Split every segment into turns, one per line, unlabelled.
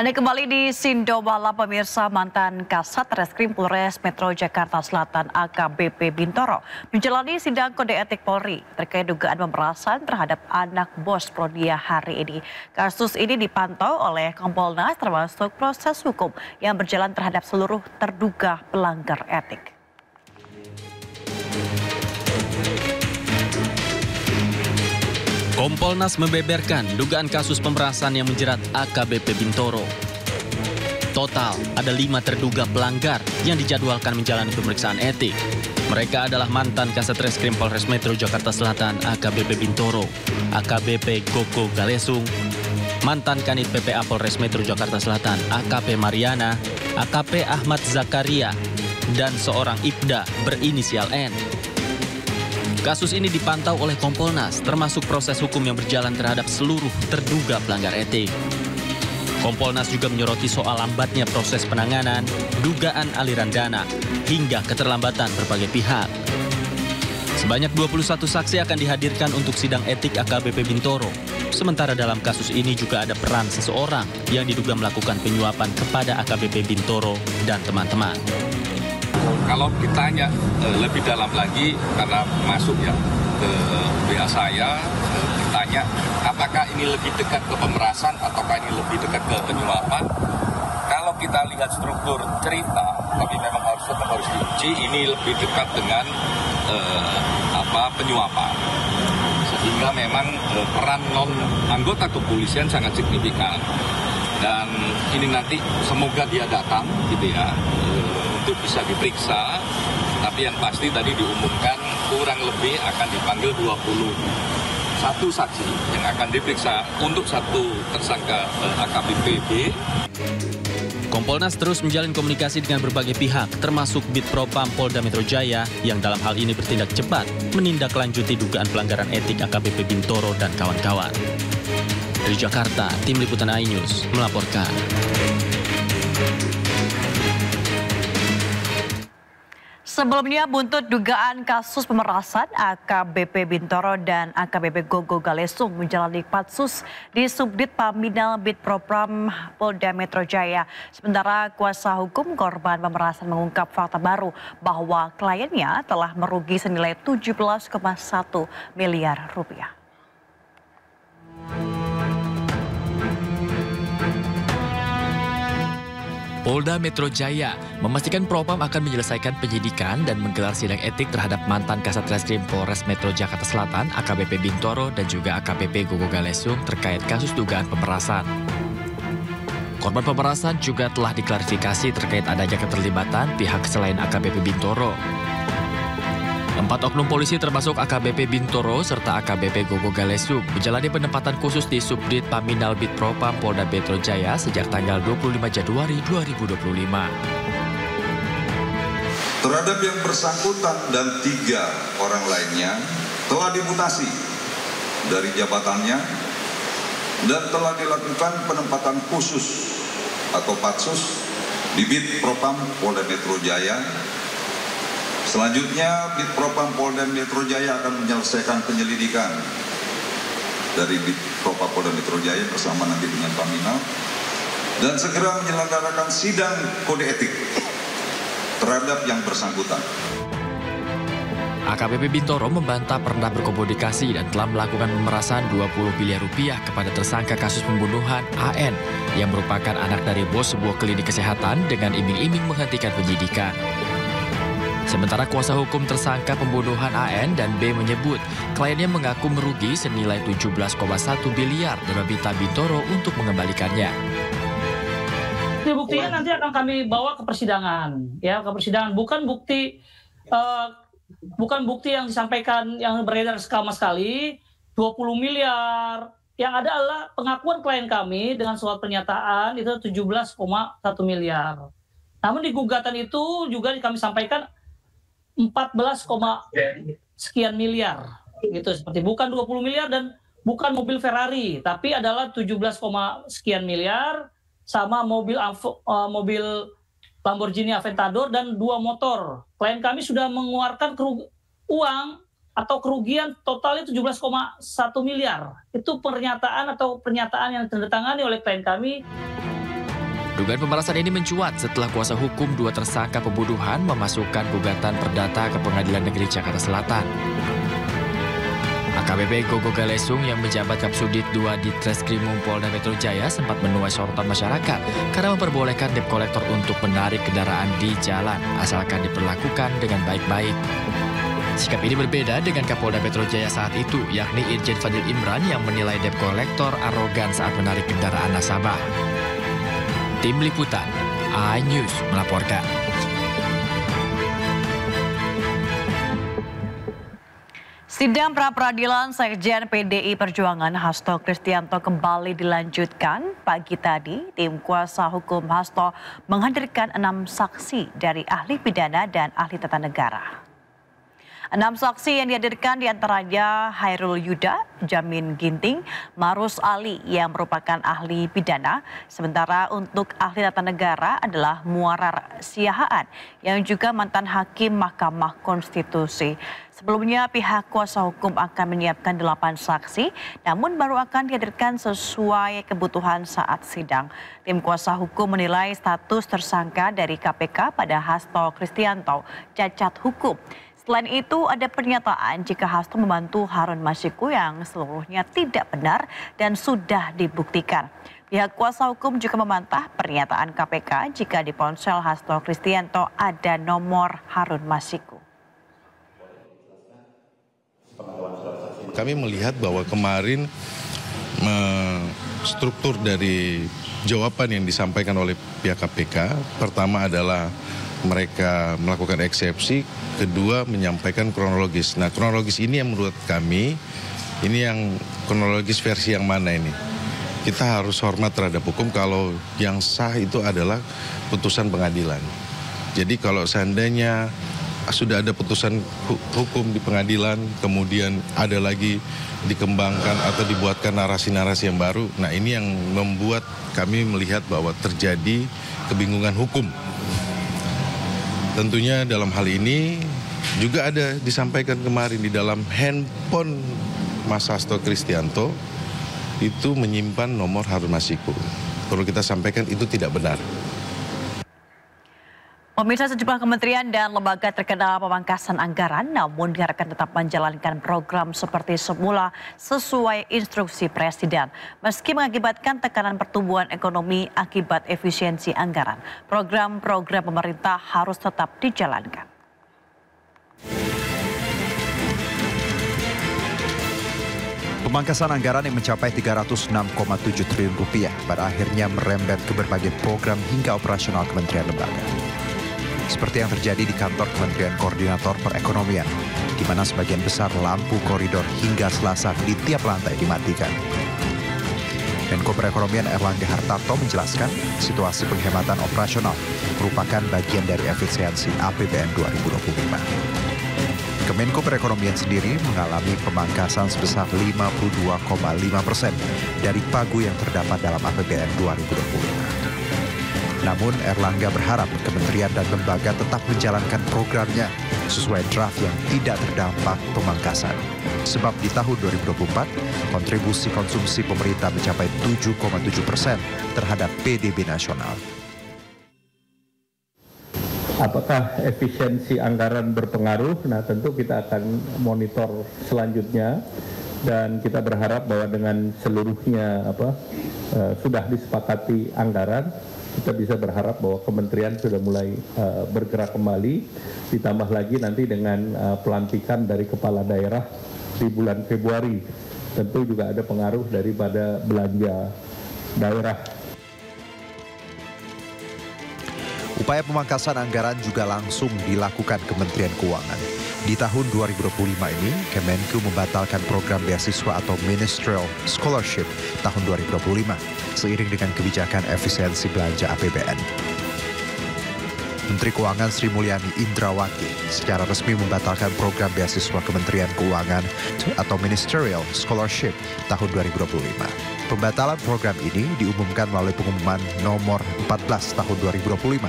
Anda kembali di Sindo Malam pemirsa. Mantan Kasat Reskrim Polres Metro Jakarta Selatan AKBP Bintoro menjalani sidang kode etik Polri terkait dugaan pemerasan terhadap anak bos Prodia hari ini. Kasus ini dipantau oleh Kompolnas termasuk proses hukum yang berjalan terhadap seluruh terduga pelanggar etik.
Kompolnas membeberkan dugaan kasus pemerasan yang menjerat AKBP Bintoro. Total ada 5 terduga pelanggar yang dijadwalkan menjalani pemeriksaan etik. Mereka adalah mantan Kasat Reskrim Polres Metro Jakarta Selatan AKBP Bintoro, AKBP Gogo Galesung, mantan Kanit PPA Polres Metro Jakarta Selatan AKP Mariana, AKP Ahmad Zakaria, dan seorang Ibda berinisial N. Kasus ini dipantau oleh Kompolnas, termasuk proses hukum yang berjalan terhadap seluruh terduga pelanggar etik. Kompolnas juga menyoroti soal lambatnya proses penanganan, dugaan aliran dana, hingga keterlambatan berbagai pihak. Sebanyak 21 saksi akan dihadirkan untuk sidang etik AKBP Bintoro. Sementara dalam kasus ini juga ada peran seseorang yang diduga melakukan penyuapan kepada AKBP Bintoro dan teman-teman.
Kalau ditanya lebih dalam lagi, karena masuk ya ke WA saya, ditanya apakah ini lebih dekat ke pemerasan ataukah ini lebih dekat ke penyuapan. Kalau kita lihat struktur cerita, tapi memang harus diuji, ini lebih dekat dengan penyuapan. Sehingga memang peran non anggota kepolisian sangat signifikan. Dan ini nanti semoga dia datang gitu ya, untuk bisa diperiksa, tapi yang pasti tadi diumumkan kurang lebih akan dipanggil 21 saksi yang akan diperiksa untuk satu tersangka AKBP B.
Kompolnas terus menjalin komunikasi dengan berbagai pihak, termasuk Bid Propam Polda Metro Jaya yang dalam hal ini bertindak cepat menindaklanjuti dugaan pelanggaran etik AKBP Bintoro dan kawan-kawan. Dari Jakarta, Tim Liputan iNews melaporkan.
Sebelumnya, buntut dugaan kasus pemerasan, AKBP Bintoro dan AKBP Gogo Galesung menjalani patsus di Subdit Paminal Bid Propam Polda Metro Jaya. Sementara kuasa hukum korban pemerasan mengungkap fakta baru bahwa kliennya telah merugi senilai 17,1 miliar rupiah.
Polda Metro Jaya memastikan Propam akan menyelesaikan penyidikan dan menggelar sidang etik terhadap mantan Kasat Reskrim Polres Metro Jakarta Selatan AKBP Bintoro dan juga AKBP Gogo Galesung terkait kasus dugaan pemerasan. Korban pemerasan juga telah diklarifikasi terkait adanya keterlibatan pihak selain AKBP Bintoro. 4 oknum polisi termasuk AKBP Bintoro serta AKBP Gogo Galesung menjalani penempatan khusus di Subdit Paminal Bid Propam Polda Metro Jaya sejak tanggal 25 Januari 2025.
Terhadap yang bersangkutan dan 3 orang lainnya telah dimutasi dari jabatannya dan telah dilakukan penempatan khusus atau patsus di Bid Propam Polda Metro Jaya. Selanjutnya, Bid Propam Polda Metro Jaya akan menyelesaikan penyelidikan dari Bid Propam Polda Metro Jaya bersama nanti dengan Paminal dan segera menyelenggarakan sidang kode etik terhadap yang bersangkutan.
AKBP Bintoro membantah pernah berkomunikasi dan telah melakukan pemerasan 20 miliar rupiah kepada tersangka kasus pembunuhan AN yang merupakan anak dari bos sebuah klinik kesehatan dengan iming-iming menghentikan penyidikan. Sementara kuasa hukum tersangka pembunuhan AN dan B menyebut kliennya mengaku merugi senilai 17,1 miliar dan meminta Bintoro untuk mengembalikannya.
Buktinya nanti akan kami bawa ke persidangan, ya, ke persidangan. Bukan bukti yang disampaikan yang beredar sama sekali 20 miliar. Yang ada adalah pengakuan klien kami dengan surat pernyataan itu 17,1 miliar. Namun di gugatan itu juga kami sampaikan 14, sekian miliar gitu, seperti bukan 20 miliar dan bukan mobil Ferrari, tapi adalah 17, sekian miliar sama mobil Lamborghini Aventador dan 2 motor. Klien kami sudah mengeluarkan uang atau kerugian totalnya 17,1 miliar. Itu pernyataan yang ditandatangani oleh klien kami.
Dugaan pemerasan ini mencuat setelah kuasa hukum dua tersangka pembunuhan memasukkan gugatan perdata ke Pengadilan Negeri Jakarta Selatan. AKBP Gogo Galesung yang menjabat Kapsudit 2 di Treskrimum Polda Metro Jaya sempat menuai sorotan masyarakat karena memperbolehkan debt collector untuk menarik kendaraan di jalan asalkan diperlakukan dengan baik-baik. Sikap ini berbeda dengan Kapolda Metro Jaya saat itu, yakni Irjen Fadil Imran yang menilai debt collector arogan saat menarik kendaraan nasabah. Tim Liputan, iNews melaporkan.
Sidang pra-peradilan Sekjen PDI Perjuangan Hasto Kristianto kembali dilanjutkan. Pagi tadi, tim kuasa hukum Hasto menghadirkan 6 saksi dari ahli pidana dan ahli tata negara. 6 saksi yang dihadirkan diantaranya Hairul Yuda, Jamin Ginting, Marus Ali yang merupakan ahli pidana. Sementara untuk ahli tata negara adalah Muarar Siahaan yang juga mantan hakim Mahkamah Konstitusi. Sebelumnya pihak kuasa hukum akan menyiapkan 8 saksi, namun baru akan dihadirkan sesuai kebutuhan saat sidang. Tim kuasa hukum menilai status tersangka dari KPK pada Hasto Kristianto cacat hukum. Selain itu ada pernyataan jika Hasto membantu Harun Masiku yang seluruhnya tidak benar dan sudah dibuktikan. Pihak kuasa hukum juga membantah pernyataan KPK jika di ponsel Hasto Kristianto ada nomor Harun Masiku.
Kami melihat bahwa kemarin struktur dari jawaban yang disampaikan oleh pihak KPK, pertama adalah mereka melakukan eksepsi, kedua menyampaikan kronologis. Nah, kronologis ini yang menurut kami, ini yang kronologis versi yang mana ini? Kita harus hormat terhadap hukum kalau yang sah itu adalah putusan pengadilan. Jadi kalau seandainya sudah ada putusan hukum di pengadilan, kemudian ada lagi dikembangkan atau dibuatkan narasi-narasi yang baru, nah ini yang membuat kami melihat bahwa terjadi kebingungan hukum. Tentunya dalam hal ini juga ada disampaikan kemarin di dalam handphone Mas Hasto Kristianto itu menyimpan nomor Harun Masiku. Perlu kita sampaikan itu tidak benar.
Pemirsa, sejumlah kementerian dan lembaga terkena pemangkasan anggaran namun diharapkan tetap menjalankan program seperti semula sesuai instruksi Presiden. Meski mengakibatkan tekanan pertumbuhan ekonomi akibat efisiensi anggaran, program-program pemerintah harus tetap dijalankan.
Pemangkasan anggaran yang mencapai 306,7 triliun rupiah pada akhirnya merembet ke berbagai program hingga operasional kementerian lembaga. Seperti yang terjadi di kantor Kementerian Koordinator Perekonomian, di mana sebagian besar lampu koridor hingga Selasa di tiap lantai dimatikan. Menko Perekonomian Erlangga Hartarto menjelaskan situasi penghematan operasional merupakan bagian dari efisiensi APBN 2025. Kemenko Perekonomian sendiri mengalami pemangkasan sebesar 52,5% dari pagu yang terdapat dalam APBN 2025. Namun Erlangga berharap kementerian dan lembaga tetap menjalankan programnya sesuai draft yang tidak terdampak pemangkasan. Sebab di tahun 2024, kontribusi konsumsi pemerintah mencapai 7,7% terhadap PDB nasional.
Apakah efisiensi anggaran berpengaruh? Nah, tentu kita akan monitor selanjutnya dan kita berharap bahwa dengan seluruhnya sudah disepakati anggaran, kita bisa berharap bahwa kementerian sudah mulai bergerak kembali, ditambah lagi nanti dengan pelantikan dari kepala daerah di bulan Februari. Tentu juga ada pengaruh daripada belanja daerah.
Upaya pemangkasan anggaran juga langsung dilakukan Kementerian Keuangan. Di tahun 2025 ini, Kemenku membatalkan program beasiswa atau Ministerial Scholarship tahun 2025, seiring dengan kebijakan efisiensi belanja APBN. Menteri Keuangan Sri Mulyani Indrawati secara resmi membatalkan program beasiswa Kementerian Keuangan atau Ministerial Scholarship tahun 2025. Pembatalan program ini diumumkan melalui pengumuman nomor 14 tahun 2025.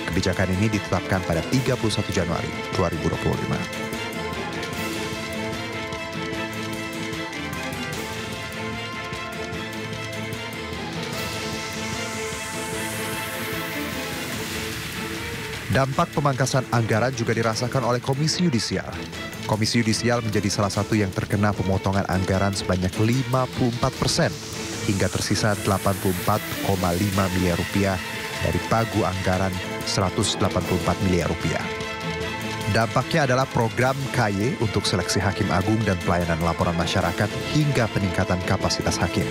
Kebijakan ini ditetapkan pada 31 Januari 2025. Dampak pemangkasan anggaran juga dirasakan oleh Komisi Yudisial. Komisi Yudisial menjadi salah satu yang terkena pemotongan anggaran sebanyak 54% hingga tersisa 84,5 miliar rupiah dari pagu anggaran 184 miliar rupiah. Dampaknya adalah program KY untuk seleksi hakim agung dan pelayanan laporan masyarakat hingga peningkatan kapasitas hakim.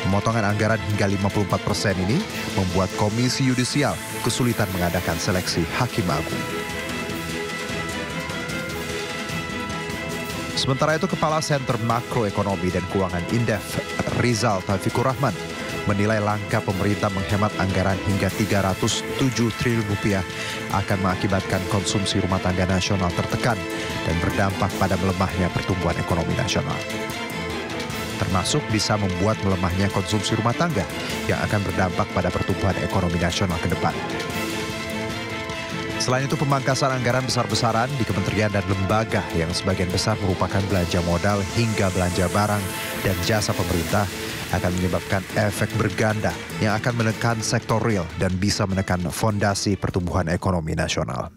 Pemotongan anggaran hingga 54% ini membuat Komisi Yudisial kesulitan mengadakan seleksi hakim agung. Sementara itu, Kepala Senter Makroekonomi dan Keuangan Indef, Rizal Taufikur Rahman, menilai langkah pemerintah menghemat anggaran hingga 307 triliun rupiah akan mengakibatkan konsumsi rumah tangga nasional tertekan dan berdampak pada melemahnya pertumbuhan ekonomi nasional. Termasuk bisa membuat melemahnya konsumsi rumah tangga yang akan berdampak pada pertumbuhan ekonomi nasional ke depan. Selain itu, pemangkasan anggaran besar-besaran di kementerian dan lembaga yang sebagian besar merupakan belanja modal hingga belanja barang dan jasa pemerintah akan menyebabkan efek berganda yang akan menekan sektor real dan bisa menekan fondasi pertumbuhan ekonomi nasional.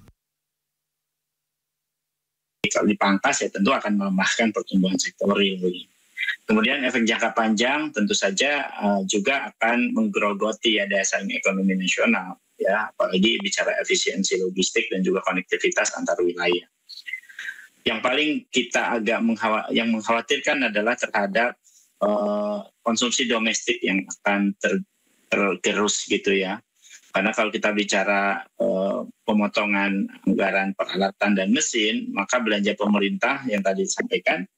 Kalau dipangkas ya tentu akan melemahkan pertumbuhan sektor real. Kemudian efek jangka panjang tentu saja juga akan menggerogoti ya daya saing ekonomi nasional, ya apalagi bicara efisiensi logistik dan juga konektivitas antar wilayah. Yang paling kita agak mengkhawatirkan adalah terhadap konsumsi domestik yang akan tergerus gitu ya. Karena kalau kita bicara pemotongan anggaran peralatan dan mesin, maka belanja pemerintah yang tadi disampaikan,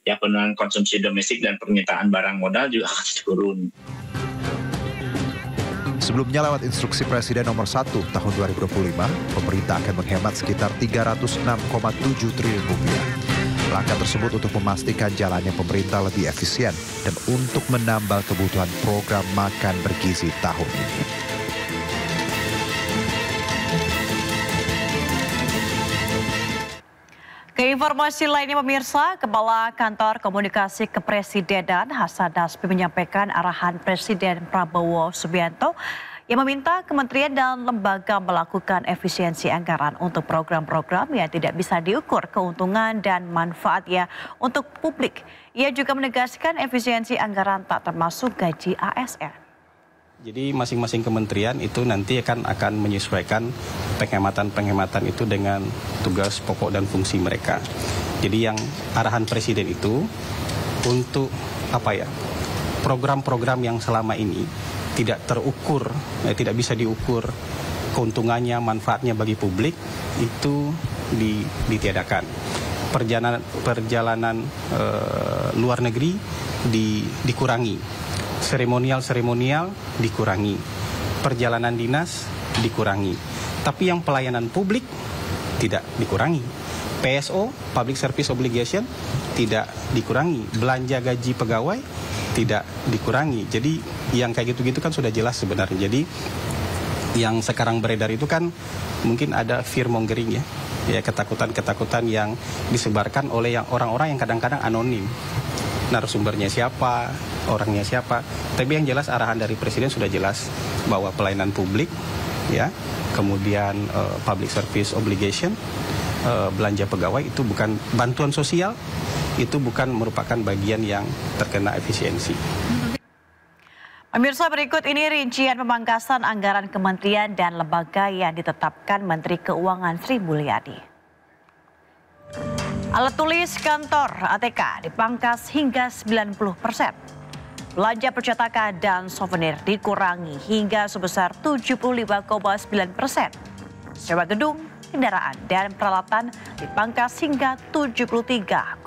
ya penurunan konsumsi domestik dan permintaan barang modal juga akan turun.
Sebelumnya lewat instruksi Presiden nomor 1 tahun 2025, pemerintah akan menghemat sekitar 306,7 triliun rupiah. Langkah tersebut untuk memastikan jalannya pemerintah lebih efisien dan untuk menambal kebutuhan program makan bergizi tahun ini.
Keinformasi lainnya pemirsa, Kepala Kantor Komunikasi Kepresidenan Hasan Nasbi menyampaikan arahan Presiden Prabowo Subianto yang meminta kementerian dan lembaga melakukan efisiensi anggaran untuk program-program yang tidak bisa diukur keuntungan dan manfaatnya untuk publik. Ia juga menegaskan efisiensi anggaran tak termasuk gaji ASN.
Jadi masing-masing kementerian itu nanti akan menyesuaikan penghematan itu dengan tugas pokok dan fungsi mereka. Jadi yang arahan Presiden itu untuk program-program yang selama ini tidak terukur, tidak bisa diukur keuntungannya, manfaatnya bagi publik itu ditiadakan. Perjalanan luar negeri dikurangi. Seremonial dikurangi, perjalanan dinas dikurangi, tapi yang pelayanan publik tidak dikurangi. PSO, Public Service Obligation, tidak dikurangi. Belanja gaji pegawai tidak dikurangi. Jadi yang kayak gitu-gitu kan sudah jelas sebenarnya. Jadi yang sekarang beredar itu kan mungkin ada fear mongering ya ketakutan-ketakutan yang disebarkan oleh orang-orang yang kadang-kadang anonim. Narasumbernya siapa, orangnya siapa. Tapi yang jelas arahan dari Presiden sudah jelas bahwa pelayanan publik, ya, kemudian public service obligation, belanja pegawai itu bukan bantuan sosial, itu bukan merupakan bagian yang terkena efisiensi.
Pemirsa, berikut ini rincian pemangkasan anggaran kementerian dan lembaga yang ditetapkan Menteri Keuangan Sri Mulyani. Alat tulis kantor ATK dipangkas hingga 90%. Belanja percetakan dan souvenir dikurangi hingga sebesar 75,9%. Sewa gedung, kendaraan, dan peralatan dipangkas hingga 73,3%.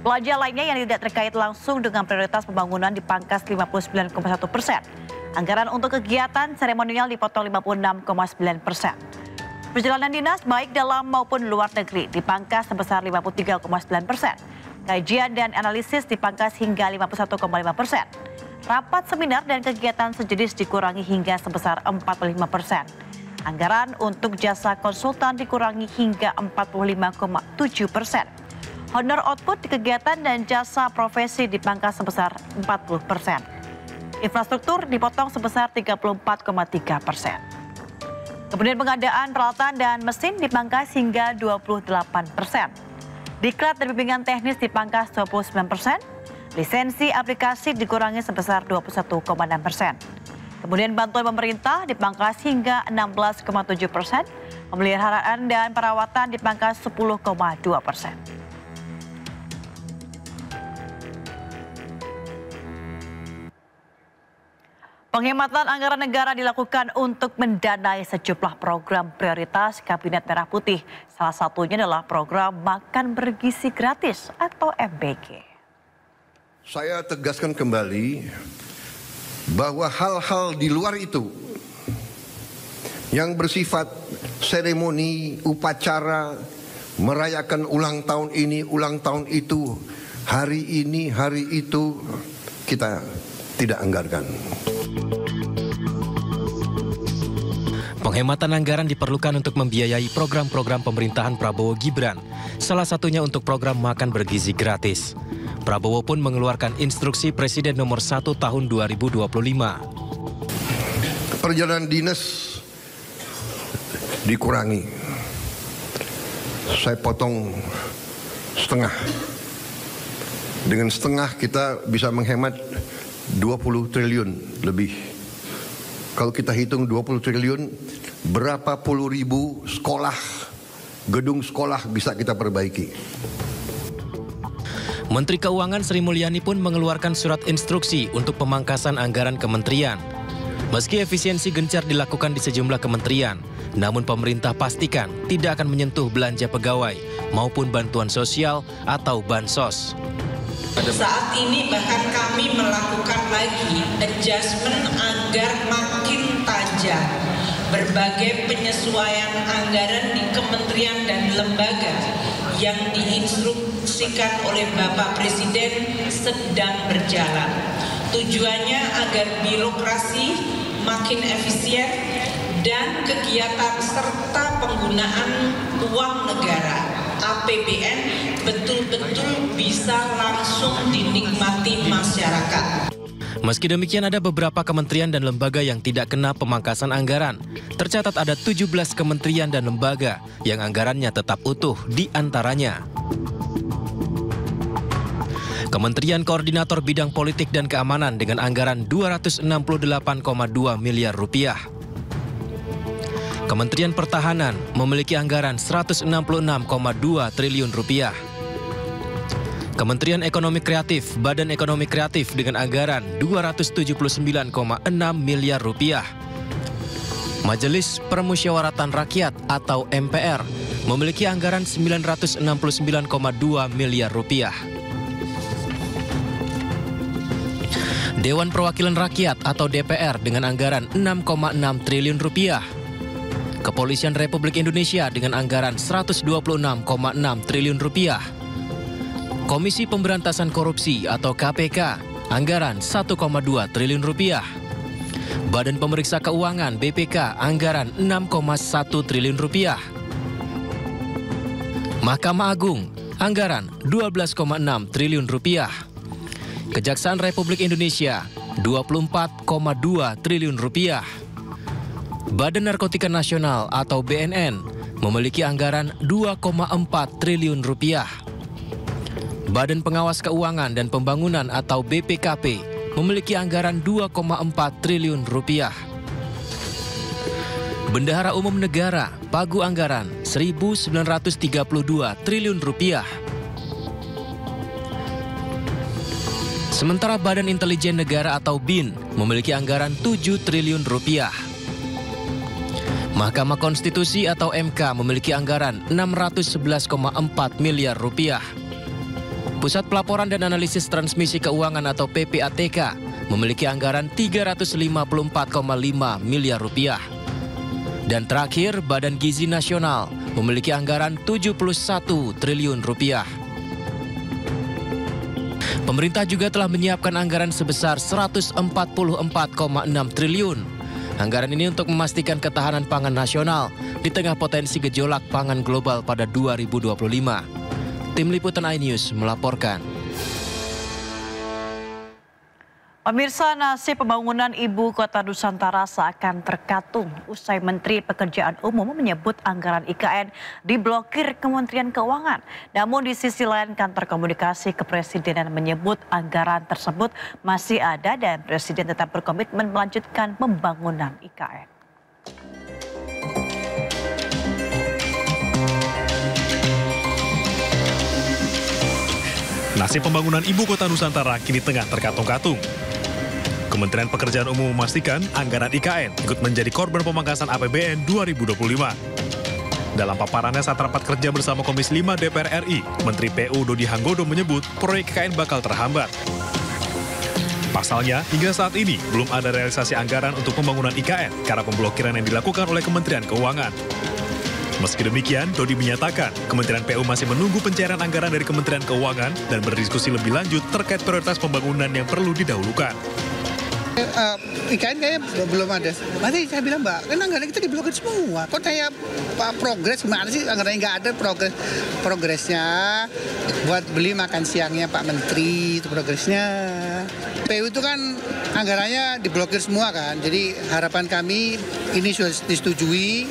Belanja lainnya yang tidak terkait langsung dengan prioritas pembangunan dipangkas 59,1%. Anggaran untuk kegiatan seremonial dipotong 56,9%. Perjalanan dinas baik dalam maupun luar negeri dipangkas sebesar 53,9%. Kajian dan analisis dipangkas hingga 51,5%. Rapat seminar dan kegiatan sejenis dikurangi hingga sebesar 45%. Anggaran untuk jasa konsultan dikurangi hingga 45,7%. Honor output di kegiatan dan jasa profesi dipangkas sebesar 40%. Infrastruktur dipotong sebesar 34,3%. Kemudian pengadaan peralatan dan mesin dipangkas hingga 28%. Diklat dan bimbingan teknis dipangkas 29%. Lisensi aplikasi dikurangi sebesar 21,6%. Kemudian bantuan pemerintah dipangkas hingga 16,7%. Pemeliharaan dan perawatan dipangkas 10,2%. Penghematan anggaran negara dilakukan untuk mendanai sejumlah program prioritas Kabinet Merah Putih. Salah satunya adalah program Makan Bergizi Gratis atau MBG.
Saya tegaskan kembali bahwa hal-hal di luar itu yang bersifat seremoni, upacara, merayakan ulang tahun ini, ulang tahun itu, hari ini, hari itu, kita tidak anggarkan.
Penghematan anggaran diperlukan untuk membiayai program-program pemerintahan Prabowo Gibran, salah satunya untuk program Makan Bergizi Gratis. Prabowo pun mengeluarkan instruksi Presiden nomor 1 tahun 2025.
Perjalanan dinas dikurangi. Saya potong setengah. Dengan setengah kita bisa menghemat 20 triliun lebih. Kalau kita hitung 20 triliun, berapa puluh ribu sekolah, gedung sekolah bisa kita perbaiki.
Menteri Keuangan Sri Mulyani pun mengeluarkan surat instruksi untuk pemangkasan anggaran kementerian. Meski efisiensi gencar dilakukan di sejumlah kementerian, namun pemerintah pastikan tidak akan menyentuh belanja pegawai maupun bantuan sosial atau bansos.
Saat ini bahkan kami melakukan lagi adjustment agar makin tajam berbagai penyesuaian anggaran di kementerian dan lembaga yang diinstruksikan oleh Bapak Presiden sedang berjalan. Tujuannya agar birokrasi makin efisien dan kegiatan serta penggunaan uang negara APBN betul-betul bisa langsung dinikmati masyarakat.
Meski demikian ada beberapa kementerian dan lembaga yang tidak kena pemangkasan anggaran. Tercatat ada 17 kementerian dan lembaga yang anggarannya tetap utuh di antaranya. Kementerian Koordinator Bidang Politik dan Keamanan dengan anggaran 268,2 miliar rupiah. Kementerian Pertahanan memiliki anggaran 166,2 triliun rupiah. Kementerian Ekonomi Kreatif, Badan Ekonomi Kreatif dengan anggaran 279,6 miliar rupiah. Majelis Permusyawaratan Rakyat atau MPR memiliki anggaran 969,2 miliar rupiah. Dewan Perwakilan Rakyat atau DPR dengan anggaran 6,6 triliun rupiah. Kepolisian Republik Indonesia dengan anggaran 126,6 triliun rupiah. Komisi Pemberantasan Korupsi atau KPK, anggaran 1,2 triliun rupiah. Badan Pemeriksa Keuangan BPK, anggaran 6,1 triliun rupiah. Mahkamah Agung, anggaran 12,6 triliun rupiah. Kejaksaan Republik Indonesia, 24,2 triliun rupiah. Badan Narkotika Nasional atau BNN memiliki anggaran 2,4 triliun rupiah. Badan Pengawas Keuangan dan Pembangunan atau BPKP memiliki anggaran 2,4 triliun rupiah. Bendahara Umum Negara pagu anggaran 1.932 triliun rupiah. Sementara Badan Intelijen Negara atau BIN memiliki anggaran 7 triliun rupiah. Mahkamah Konstitusi atau MK memiliki anggaran 611,4 miliar rupiah. Pusat Pelaporan dan Analisis Transmisi Keuangan atau PPATK memiliki anggaran 354,5 miliar rupiah. Dan terakhir, Badan Gizi Nasional memiliki anggaran 71 triliun rupiah. Pemerintah juga telah menyiapkan anggaran sebesar 144,6 triliun. Anggaran ini untuk memastikan ketahanan pangan nasional di tengah potensi gejolak pangan global pada 2025. Tim Liputan iNews melaporkan.
Pemirsa, nasib pembangunan Ibu Kota Nusantara seakan terkatung usai Menteri Pekerjaan Umum menyebut anggaran IKN diblokir Kementerian Keuangan. Namun di sisi lain Kantor Komunikasi Kepresidenan menyebut anggaran tersebut masih ada dan Presiden tetap berkomitmen melanjutkan pembangunan IKN.
Nasib pembangunan Ibu Kota Nusantara kini tengah terkatung-katung. Kementerian Pekerjaan Umum memastikan anggaran IKN ikut menjadi korban pemangkasan APBN 2025. Dalam paparannya saat rapat kerja bersama Komisi 5 DPR RI, Menteri PU Dodi Hanggodo menyebut proyek IKN bakal terhambat. Pasalnya, hingga saat ini belum ada realisasi anggaran untuk pembangunan IKN karena pemblokiran yang dilakukan oleh Kementerian Keuangan. Meski demikian, Dodi menyatakan Kementerian PU masih menunggu pencairan anggaran dari Kementerian Keuangan dan berdiskusi lebih lanjut terkait prioritas pembangunan yang perlu didahulukan.
IKN kayaknya belum ada. Nanti saya bilang, Mbak, kan anggaran kita diblokir semua. Kok saya progres gimana sih? Anggarannya nggak ada progresnya. Buat beli makan siangnya Pak Menteri, itu progresnya. PU itu kan anggarannya diblokir semua kan. Jadi harapan kami ini sudah disetujui.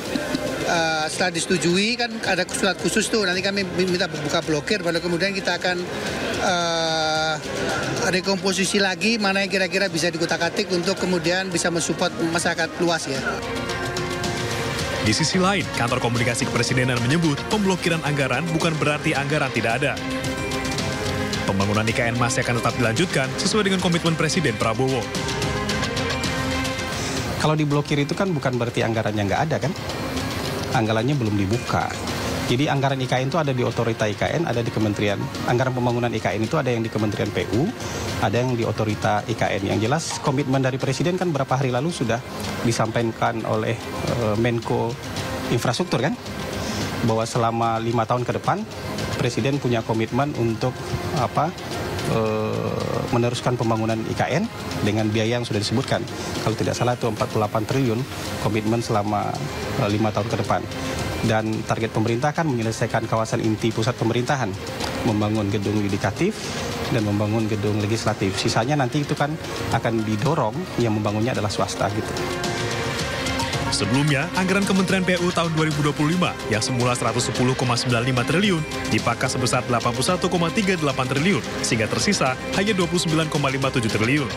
Setelah disetujui kan ada surat khusus tuh, nanti kami minta buka blokir, baru kemudian kita akan rekomposisi lagi mana yang kira-kira bisa dikutak-atik untuk kemudian bisa mensupport masyarakat luas ya.
Di sisi lain, Kantor Komunikasi Kepresidenan menyebut pemblokiran anggaran bukan berarti anggaran tidak ada. Pembangunan IKN masih akan tetap dilanjutkan sesuai dengan komitmen Presiden Prabowo.
Kalau diblokir itu kan bukan berarti anggarannya nggak ada kan? Anggarannya belum dibuka. Jadi anggaran IKN itu ada di otorita IKN, ada di Kementerian. Anggaran pembangunan IKN itu ada yang di Kementerian PU, ada yang di otorita IKN. Yang jelas komitmen dari Presiden kan beberapa hari lalu sudah disampaikan oleh Menko Infrastruktur kan, bahwa selama 5 tahun ke depan Presiden punya komitmen untuk meneruskan pembangunan IKN dengan biaya yang sudah disebutkan. Kalau tidak salah itu 48 triliun komitmen selama 5 tahun ke depan. Dan target pemerintah kan menyelesaikan kawasan inti pusat pemerintahan, membangun gedung yudikatif dan membangun gedung legislatif. Sisanya nanti itu kan akan didorong, yang membangunnya adalah swasta gitu.
Sebelumnya, anggaran Kementerian PU tahun 2025 yang semula 110,95 triliun dipangkas sebesar 81,38 triliun, sehingga tersisa hanya 29,57 triliun.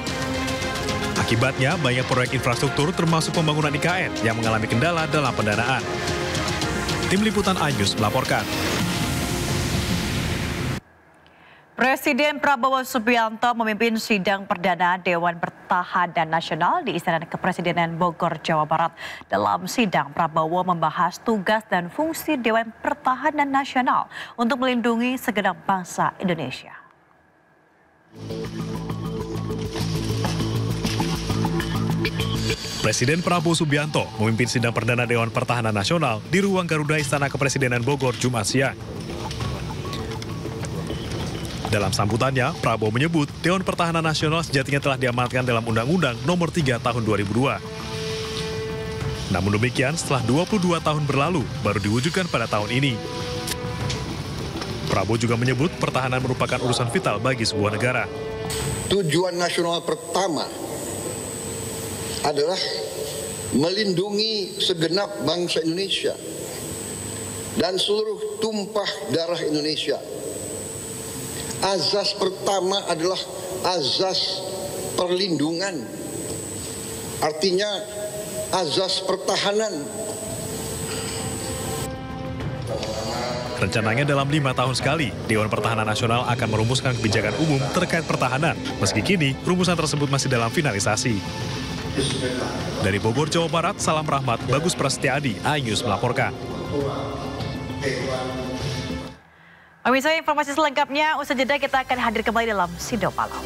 Akibatnya, banyak proyek infrastruktur termasuk pembangunan IKN yang mengalami kendala dalam pendanaan. Tim Liputan iNews melaporkan.
Presiden Prabowo Subianto memimpin sidang perdana Dewan Pertahanan Nasional di Istana Kepresidenan Bogor, Jawa Barat. Dalam sidang, Prabowo membahas tugas dan fungsi Dewan Pertahanan Nasional untuk melindungi segenap bangsa Indonesia.
Presiden Prabowo Subianto memimpin sidang perdana Dewan Pertahanan Nasional di ruang Garuda Istana Kepresidenan Bogor, Jumat siang. Dalam sambutannya, Prabowo menyebut Dewan Pertahanan Nasional sejatinya telah diamanatkan dalam Undang-Undang Nomor 3 Tahun 2002. Namun demikian, setelah 22 tahun berlalu, baru diwujudkan pada tahun ini. Prabowo juga menyebut pertahanan merupakan urusan vital bagi sebuah negara.
Tujuan nasional pertama adalah melindungi segenap bangsa Indonesia dan seluruh tumpah darah Indonesia. Azas pertama adalah azas perlindungan, artinya azas pertahanan.
Rencananya dalam 5 tahun sekali, Dewan Pertahanan Nasional akan merumuskan kebijakan umum terkait pertahanan. Meski kini, rumusan tersebut masih dalam finalisasi. Dari Bogor, Jawa Barat, Salam Rahmat, Bagus Prasetyadi, iNews melaporkan.
Pemirsa, informasi selengkapnya usai jeda kita akan hadir kembali dalam Sido Malam.